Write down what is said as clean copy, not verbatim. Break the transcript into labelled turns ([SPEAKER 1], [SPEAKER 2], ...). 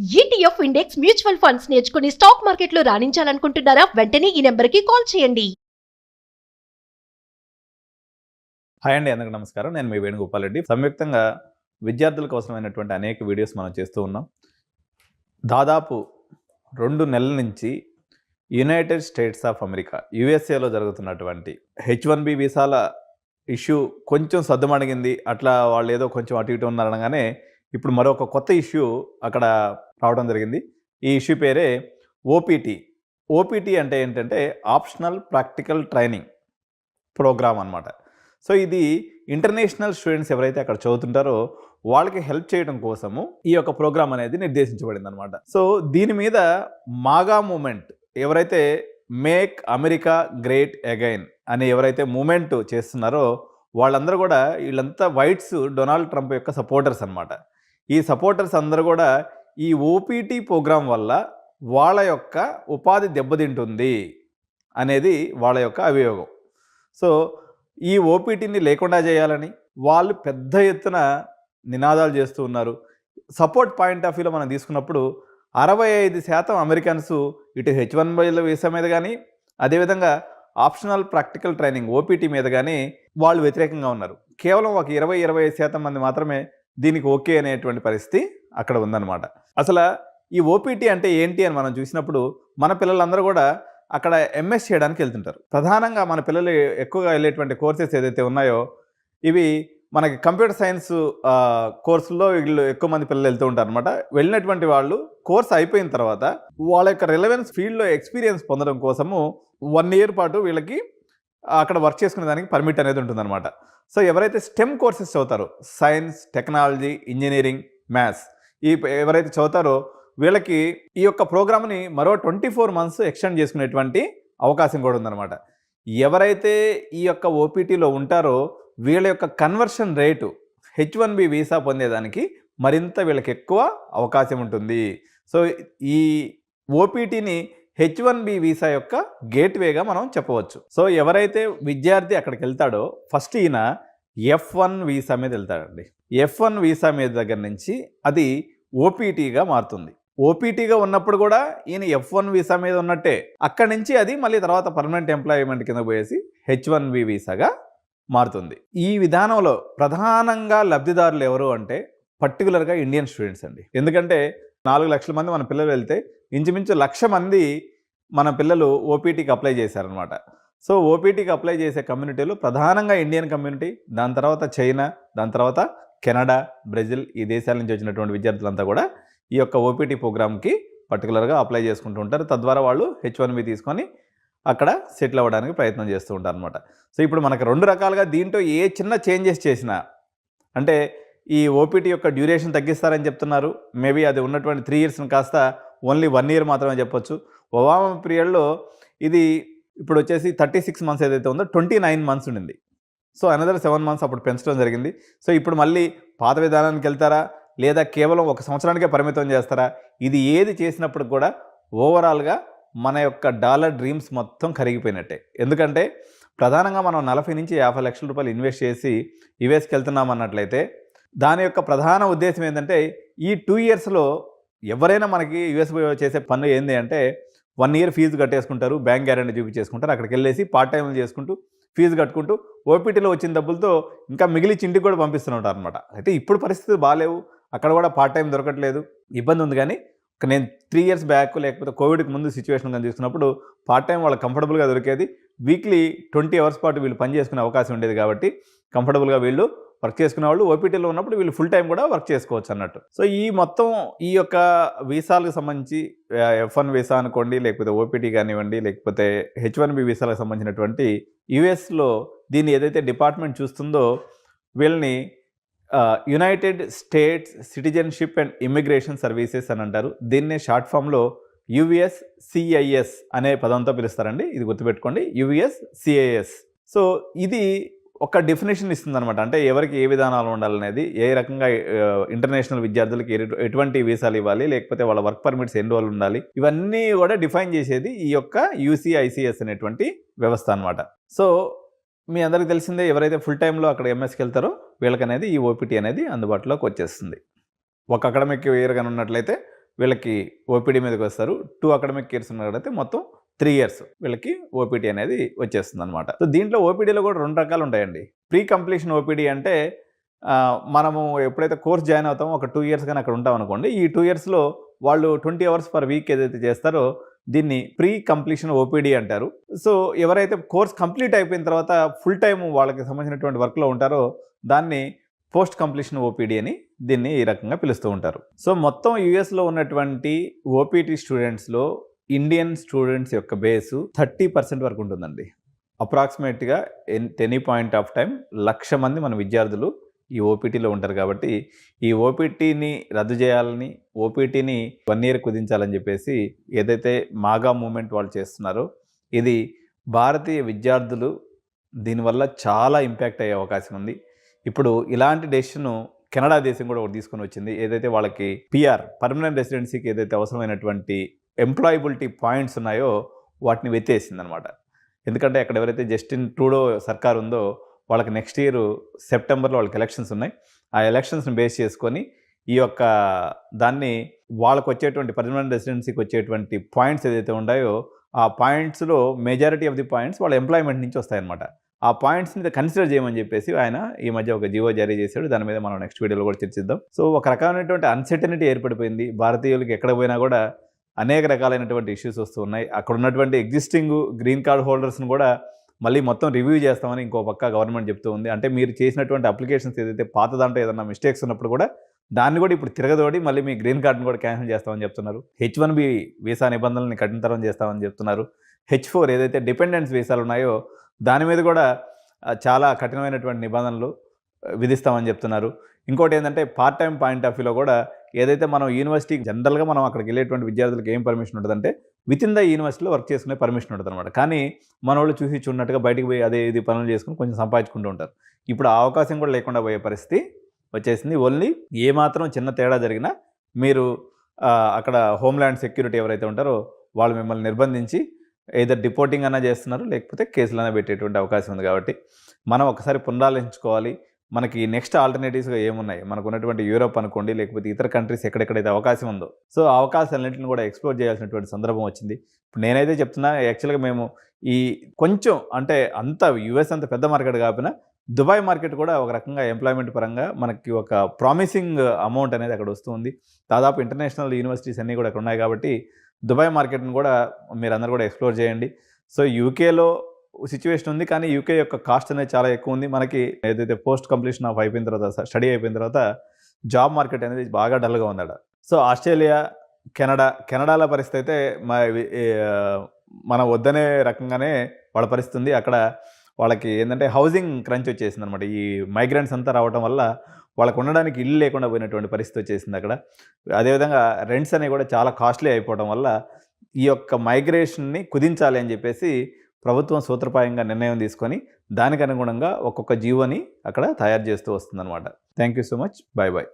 [SPEAKER 1] ETF index mutual funds నేర్చుకుని stock మార్కెట్లో రాణించాలనుకుంటున్నారా? వెంటనే ఈ నెంబర్కి కాల్ చేయండి.
[SPEAKER 2] హాయ్ అండి, అందరికీ నమస్కారం. నేను మీ వేణుగోపాల్ రెడ్డి. సంయుక్తంగా విద్యార్థులకు అవసరమైనటువంటి అనేక వీడియోస్ మనం చేస్తూ ఉన్నాం. దాదాపు 2 నెలల నుంచి యునైటెడ్ స్టేట్స్ ఆఫ్ అమెరికా యుఎస్ఏలో జరుగుతున్నటువంటి H1B వీసాల ఇష్యూ కొంచెం సద్దుమణిగింది. అట్లా వాళ్ళు ఏదో కొంచెం అటు ఇటు ఉన్నారనగానే ఇప్పుడు మరొక కొత్త ఇష్యూ అక్కడ రావడం జరిగింది. ఈ ఇష్యూ పేరే ఓపీటీ. ఓపీటీ అంటే ఏంటంటే ఆప్షనల్ ప్రాక్టికల్ ట్రైనింగ్ ప్రోగ్రామ్ అన్నమాట. సో ఇది ఇంటర్నేషనల్ స్టూడెంట్స్ ఎవరైతే అక్కడ చదువుతుంటారో వాళ్ళకి హెల్ప్ చేయడం కోసము ఈ యొక్క ప్రోగ్రామ్ అనేది నిర్దేశించబడింది అనమాట. సో దీని మీద మాగా మూమెంట్ ఎవరైతే మేక్ అమెరికా గ్రేట్ అగైన్ అని ఎవరైతే మూమెంట్ చేస్తున్నారో వాళ్ళందరూ కూడా వీళ్ళంతా వైట్స్ డొనాల్డ్ ట్రంప్ యొక్క సపోర్టర్స్ అనమాట. ఈ సపోర్టర్స్ అందరూ కూడా ఈ ఓపీటీ ప్రోగ్రాం వల్ల వాళ్ళ యొక్క ఉపాధి దెబ్బతింటుంది అనేది వాళ్ళ యొక్క అభియోగం. సో ఈ ఓపీటీని లేకుండా చేయాలని వాళ్ళు పెద్ద ఎత్తున నినాదాలు చేస్తూ ఉన్నారు. సపోర్ట్ పాయింట్ ఆఫ్ వ్యూలో మనం తీసుకున్నప్పుడు 65% అమెరికన్స్ ఇటు H1B వీసా మీద కానీ అదేవిధంగా ఆప్షనల్ ప్రాక్టికల్ ట్రైనింగ్ ఓపీటీ మీద కానీ వాళ్ళు వ్యతిరేకంగా ఉన్నారు. కేవలం ఒక 20-25% మంది మాత్రమే దీనికి ఓకే అనేటువంటి పరిస్థితి అక్కడ ఉందన్నమాట. అసలు ఈ ఓపీటీ అంటే ఏంటి అని మనం చూసినప్పుడు మన పిల్లలందరూ కూడా అక్కడ ఎంఎస్ చేయడానికి వెళ్తుంటారు. ప్రధానంగా మన పిల్లలు ఎక్కువగా వెళ్ళేటువంటి కోర్సెస్ ఏదైతే ఉన్నాయో ఇవి మనకి కంప్యూటర్ సైన్స్ కోర్సుల్లో వీళ్ళు ఎక్కువ మంది పిల్లలు వెళ్తూ ఉంటారు అనమాట. వెళ్ళినటువంటి వాళ్ళు కోర్స్ అయిపోయిన తర్వాత వాళ్ళ యొక్క రిలవెన్స్ ఫీల్డ్లో ఎక్స్పీరియన్స్ పొందడం కోసము 1 year పాటు వీళ్ళకి అక్కడ వర్క్ చేసుకునే దానికి పర్మిట్ అనేది ఉంటుందన్నమాట. సో ఎవరైతే స్టెమ్ కోర్సెస్ చదువుతారో సైన్స్, టెక్నాలజీ, ఇంజనీరింగ్, మ్యాథ్స్ ఎవరైతే చదువుతారో వీళ్ళకి ఈ యొక్క ప్రోగ్రామ్ని మరో 24 months ఎక్స్టెండ్ చేసుకునేటువంటి అవకాశం కూడా ఉందన్నమాట. ఎవరైతే ఈ యొక్క ఓపీటీలో ఉంటారో వీళ్ళ యొక్క కన్వర్షన్ రేటు H1B వీసా పొందేదానికి మరింత వీళ్ళకి ఎక్కువ అవకాశం ఉంటుంది. సో ఈ ఓపీటీని H1B వీసా యొక్క గేట్వేగా మనం చెప్పవచ్చు. సో ఎవరైతే విద్యార్థి అక్కడికి వెళ్తాడో ఫస్ట్ ఈయన F1 వీసా మీద వెళ్తాడండి. F1 వీసా మీద దగ్గర నుంచి అది ఓపీటీగా మారుతుంది. ఓపీటీగా ఉన్నప్పుడు కూడా ఈయన F1 వీసా మీద ఉన్నట్టే. అక్కడి నుంచి అది మళ్ళీ తర్వాత పర్మనెంట్ ఎంప్లాయ్మెంట్ కింద పోయేసి H1B వీసాగా మారుతుంది. ఈ విధానంలో ప్రధానంగా లబ్ధిదారులు ఎవరు అంటే పర్టికులర్గా ఇండియన్ స్టూడెంట్స్ అండి. ఎందుకంటే 4 లక్షల మంది మన పిల్లలు వెళ్తే ఇంచుమించు 1,00,000 మంది మన పిల్లలు ఓపీటీకి అప్లై చేశారనమాట. సో ఓపీటీకి అప్లై చేసే కమ్యూనిటీలు ప్రధానంగా ఇండియన్ కమ్యూనిటీ, దాని తర్వాత చైనా, దాని తర్వాత కెనడా, బ్రెజిల్ ఈ దేశాల నుంచి వచ్చినటువంటి విద్యార్థులంతా కూడా ఈ యొక్క ఓపీటీ ప్రోగ్రామ్కి పర్టికులర్గా అప్లై చేసుకుంటూ ఉంటారు. తద్వారా వాళ్ళు H1B తీసుకొని అక్కడ సెటిల్ అవ్వడానికి ప్రయత్నం చేస్తూ ఉంటారు అనమాట. సో ఇప్పుడు మనకు 2 రకాలుగా దీంట్లో ఏ చిన్న చేంజెస్ చేసినా అంటే ఈ ఓపీటీ యొక్క డ్యూరేషన్ తగ్గిస్తారని చెప్తున్నారు. మేబీ అది ఉన్నటువంటి 3 years కాస్త ఓన్లీ 1 year మాత్రమే చెప్పొచ్చు. ఒబామా పీరియడ్లో ఇది ఇప్పుడు వచ్చేసి 36 months ఏదైతే ఉందో 29 months ఉండింది. సో అనదర్ 7 months అప్పుడు పెంచడం జరిగింది. సో ఇప్పుడు మళ్ళీ పాత విధానానికి వెళ్తారా లేదా కేవలం 1 సంవత్సరానికే పరిమితం చేస్తారా? ఇది ఏది చేసినప్పుడు కూడా ఓవరాల్గా మన యొక్క డాలర్ డ్రీమ్స్ మొత్తం కరిగిపోయినట్టే. ఎందుకంటే ప్రధానంగా మనం 40 నుంచి 50 లక్షల రూపాయలు ఇన్వెస్ట్ చేసి యుఎస్కి వెళ్తున్నాం అన్నట్లయితే దాని యొక్క ప్రధాన ఉద్దేశం ఏంటంటే ఈ 2 yearsలో ఎవరైనా మనకి యుఎస్ చేసే పనులు ఏంటి అంటే 1 year ఫీజు కట్టేసుకుంటారు, బ్యాంక్ గ్యారెంటీ చూపించేసుకుంటారు, అక్కడికి వెళ్ళేసి పార్ట్ టైంలు చేసుకుంటూ ఫీజు కట్టుకుంటూ ఓపీటీలో వచ్చిన డబ్బులతో ఇంకా మిగిలిచి ఇంటికి కూడా పంపిస్తూ ఉంటారు అనమాట. అయితే ఇప్పుడు పరిస్థితులు బాగాలేవు, అక్కడ కూడా పార్ట్ టైం దొరకట్లేదు, ఇబ్బంది ఉంది. కానీ నేను 3 years బ్యాక్ లేకపోతే కోవిడ్కి ముందు సిచ్యువేషన్ కానీ తీసుకున్నప్పుడు పార్ట్ టైం వాళ్ళకి కంఫర్టబుల్గా దొరికేది. వీక్లీ 20 hours పాటు వీళ్ళు పని చేసుకునే అవకాశం ఉండేది కాబట్టి కంఫర్టబుల్గా వీళ్ళు వర్క్ చేసుకునే వాళ్ళు ఓపీటీలో ఉన్నప్పుడు వీళ్ళు ఫుల్ టైం కూడా వర్క్ చేసుకోవచ్చు అన్నట్టు. సో ఈ మొత్తం ఈ యొక్క వీసాలకు సంబంధించి F1 వీసా అనుకోండి, లేకపోతే ఓపీటీ కానివ్వండి, లేకపోతే H1B వీసాలకు సంబంధించినటువంటి యుఎస్లో దీన్ని ఏదైతే డిపార్ట్మెంట్ చూస్తుందో వీళ్ళని United states citizenship and immigration services అని అంటారు. దీన్నే షార్ట్ ఫామ్లో USCIS అనే పదంతో పిలుస్తారండి. ఇది గుర్తుపెట్టుకోండి, USCIS. సో ఇది ఒక డెఫినేషన్ ఇస్తుందన్నమాట. అంటే ఎవరికి ఏ విధానాలు ఉండాలనేది, ఏ రకంగా ఇంటర్నేషనల్ విద్యార్థులకి ఎటువంటి వీసాలు ఇవ్వాలి, లేకపోతే వాళ్ళ వర్క్ పర్మిట్స్ ఎన్ని రోజులు ఉండాలి, ఇవన్నీ కూడా డిఫైన్ చేసేది ఈ యొక్క UCICS అనేటువంటి వ్యవస్థ అనమాట. సో మీ అందరికీ తెలిసిందే, ఎవరైతే ఫుల్ టైంలో అక్కడ ఎంఎస్కి వెళ్తారో వీళ్ళకనేది ఈ ఓపీటీ అనేది అందుబాటులోకి వచ్చేస్తుంది. ఒక అకాడమిక్ ఇయర్ కానీ ఉన్నట్లయితే వీళ్ళకి ఓపీడీ మీదకి వస్తారు. 2 అకాడమిక్ ఇయర్స్ ఉన్నట్లయితే మొత్తం 3 ఇయర్స్ వీళ్ళకి ఓపీటీ అనేది వచ్చేస్తుంది అనమాట. సో దీంట్లో ఓపీడీలో కూడా 2 రకాలు ఉంటాయండి. ప్రీ కంప్లీషన్ ఓపీడీ అంటే మనము ఎప్పుడైతే కోర్స్ జాయిన్ అవుతామో ఒక 2 ఇయర్స్ కానీ అక్కడ ఉంటాం అనుకోండి. ఈ 2 ఇయర్స్లో వాళ్ళు 20 అవర్స్ పర్ వీక్ ఏదైతే చేస్తారో దీన్ని ప్రీ కంప్లీషన్ ఓపీడీ అంటారు. సో ఎవరైతే కోర్స్ కంప్లీట్ అయిపోయిన తర్వాత ఫుల్ టైం వాళ్ళకి సంబంధించినటువంటి వర్క్లో ఉంటారో దాన్ని పోస్ట్ కంప్లీషన్ ఓపీడీ అని దీన్ని ఈ రకంగా పిలుస్తూ ఉంటారు. సో మొత్తం యూఎస్లో ఉన్నటువంటి ఓపీటీ స్టూడెంట్స్లో ఇండియన్ స్టూడెంట్స్ యొక్క బేసు 30% వరకు ఉంటుందండి. అప్రాక్సిమేట్గా ఎనీ పాయింట్ ఆఫ్ టైం 1,00,000 మంది మన విద్యార్థులు ఈ ఓపీటీలో ఉంటారు. కాబట్టి ఈ ఓపీటీని రద్దు చేయాలని, ఓపీటీని 1 ఇయర్ కుదించాలని చెప్పేసి ఏదైతే మాగా మూమెంట్ వాళ్ళు చేస్తున్నారో ఇది భారతీయ విద్యార్థులు దీనివల్ల చాలా ఇంపాక్ట్ అయ్యే అవకాశం ఉంది. ఇప్పుడు ఇలాంటి డెసిషను కెనడా దేశం కూడా ఒకటి తీసుకొని వచ్చింది. ఏదైతే వాళ్ళకి పిఆర్ పర్మనెంట్ రెసిడెన్సీకి ఏదైతే అవసరమైనటువంటి ఎంప్లాయబిలిటీ పాయింట్స్ ఉన్నాయో వాటిని వెత్తేసింది అనమాట. ఎందుకంటే అక్కడ ఎవరైతే జస్టిన్ ట్రూడో సర్కార్ ఉందో వాళ్ళకి నెక్స్ట్ ఇయర్ సెప్టెంబర్లో వాళ్ళకి ఎలక్షన్స్ ఉన్నాయి. ఆ ఎలక్షన్స్ని బేస్ చేసుకొని ఈ యొక్క దాన్ని వాళ్ళకు వచ్చేటువంటి పర్మనెంట్ రెసిడెన్సీకి వచ్చేటువంటి పాయింట్స్ ఏదైతే ఉన్నాయో ఆ పాయింట్స్లో మెజారిటీ ఆఫ్ ది పాయింట్స్ వాళ్ళ ఎంప్లాయ్మెంట్ నుంచి వస్తాయన్నమాట. ఆ పాయింట్స్ని కన్సిడర్ చేయమని చెప్పేసి ఆయన ఈ మధ్య ఒక జీవో జారీ చేశాడు. దాని మీద మనం నెక్స్ట్ వీడియోలో కూడా చర్చిద్దాం. సో ఒక రకమైనటువంటి అన్సర్టనిటీ ఏర్పడిపోయింది. భారతీయులకి ఎక్కడ పోయినా కూడా అనేక రకాలైనటువంటి ఇష్యూస్ వస్తూ ఉన్నాయి. అక్కడ ఉన్నటువంటి ఎగ్జిస్టింగ్ గ్రీన్ కార్డ్ హోల్డర్స్ని కూడా మళ్ళీ మొత్తం రివ్యూ చేస్తామని ఇంకో పక్క గవర్నమెంట్ చెప్తూ ఉంది. అంటే మీరు చేసినటువంటి అప్లికేషన్స్ ఏదైతే పాత దాంట్లో ఏదైనా మిస్టేక్స్ ఉన్నప్పుడు కూడా దాన్ని కూడా ఇప్పుడు తిరగదోడి మళ్ళీ మీ గ్రీన్ కార్డుని కూడా క్యాన్సిల్ చేస్తామని చెప్తున్నారు. H1B వీసా నిబంధనల్ని కఠినతరం చేస్తామని చెప్తున్నారు. H4 ఏదైతే డిపెండెన్స్ వీసాలు ఉన్నాయో దాని మీద కూడా చాలా కఠినమైనటువంటి నిబంధనలు విధిస్తామని చెప్తున్నారు. ఇంకోటి ఏంటంటే పార్ట్ టైం పాయింట్ ఆఫ్ వ్యూలో కూడా ఏదైతే మనం యూనివర్సిటీ జనరల్గా మనం అక్కడికి వెళ్ళేటువంటి విద్యార్థులకు ఏం పర్మిషన్ ఉంటుందంటే విత్ ఇన్ ద యూనివర్సిటీలో వర్క్ చేసుకునే పర్మిషన్ ఉంటుంది అనమాట. కానీ మన వాళ్ళు చూసి చూడనట్టుగా బయటికి పోయి అదే ఇది పనులు చేసుకుని కొంచెం సంపాదించుకుంటూ ఉంటారు. ఇప్పుడు ఆ అవకాశం కూడా లేకుండా పోయే పరిస్థితి వచ్చేసింది. ఓన్లీ ఏమాత్రం చిన్న తేడా జరిగినా మీరు అక్కడ హోమ్ల్యాండ్ సెక్యూరిటీ ఎవరైతే ఉంటారో వాళ్ళు మిమ్మల్ని నిర్బంధించి ఏదర్ డిపోర్టింగ్ అన్నా చేస్తున్నారు, లేకపోతే కేసులైనా పెట్టేటువంటి అవకాశం ఉంది. కాబట్టి మనం ఒకసారి పునరాలోచించుకోవాలి. మనకి నెక్స్ట్ ఆల్టర్నేటివ్స్గా ఏమున్నాయి, మనకు ఉన్నటువంటి యూరోప్ అనుకోండి, లేకపోతే ఇతర కంట్రీస్ ఎక్కడెక్కడైతే అవకాశం ఉందో సో ఆ అవకాశాలన్నింటిని కూడా ఎక్స్ప్లోర్ చేయాల్సినటువంటి సందర్భం వచ్చింది. ఇప్పుడు నేనైతే చెప్తున్నా, యాక్చువల్గా మేము ఈ కొంచెం అంటే అంత యుఎస్ అంత పెద్ద మార్కెట్ కాకపోయినా దుబాయ్ మార్కెట్ కూడా ఒక రకంగా ఎంప్లాయ్మెంట్ పరంగా మనకి ఒక ప్రామిసింగ్ అమౌంట్ అనేది అక్కడ వస్తుంది. దాదాపు ఇంటర్నేషనల్ యూనివర్సిటీస్ అన్నీ కూడా అక్కడ ఉన్నాయి. కాబట్టి దుబాయ్ మార్కెట్ని కూడా మీరు అందరూ కూడా ఎక్స్ప్లోర్ చేయండి. సో యూకేలో సిచ్యువేషన్ ఉంది, కానీ యూకే యొక్క కాస్ట్ అనేది చాలా ఎక్కువ ఉంది. మనకి ఏదైతే పోస్ట్ కంప్లీషన్ ఆఫ్ అయిపోయిన తర్వాత స్టడీ అయిపోయిన తర్వాత జాబ్ మార్కెట్ అనేది బాగా డల్గా ఉందట. సో ఆస్ట్రేలియా, కెనడాల పరిస్థితి అయితే మనం వద్దనే రకంగానే వాళ్ళ పరిస్థితి ఉంది. అక్కడ వాళ్ళకి ఏంటంటే హౌసింగ్ క్రంచ్ వచ్చేసింది అనమాట. ఈ మైగ్రెంట్స్ అంతా రావడం వల్ల వాళ్ళకు ఉండడానికి ఇల్లు లేకుండా పోయినటువంటి పరిస్థితి వచ్చేసింది అక్కడ. అదేవిధంగా రెంట్స్ అనేవి కూడా చాలా కాస్ట్లీ అయిపోవడం వల్ల ఈ యొక్క మైగ్రేషన్ని కుదించాలి అని చెప్పేసి ప్రభుత్వం సూత్రప్రాయంగా నిర్ణయం తీసుకొని దానికి అనుగుణంగా ఒక్కొక్క జీవోని అక్కడ తయారు చేస్తూ వస్తుందన్నమాట. Thank you so much. Bye bye.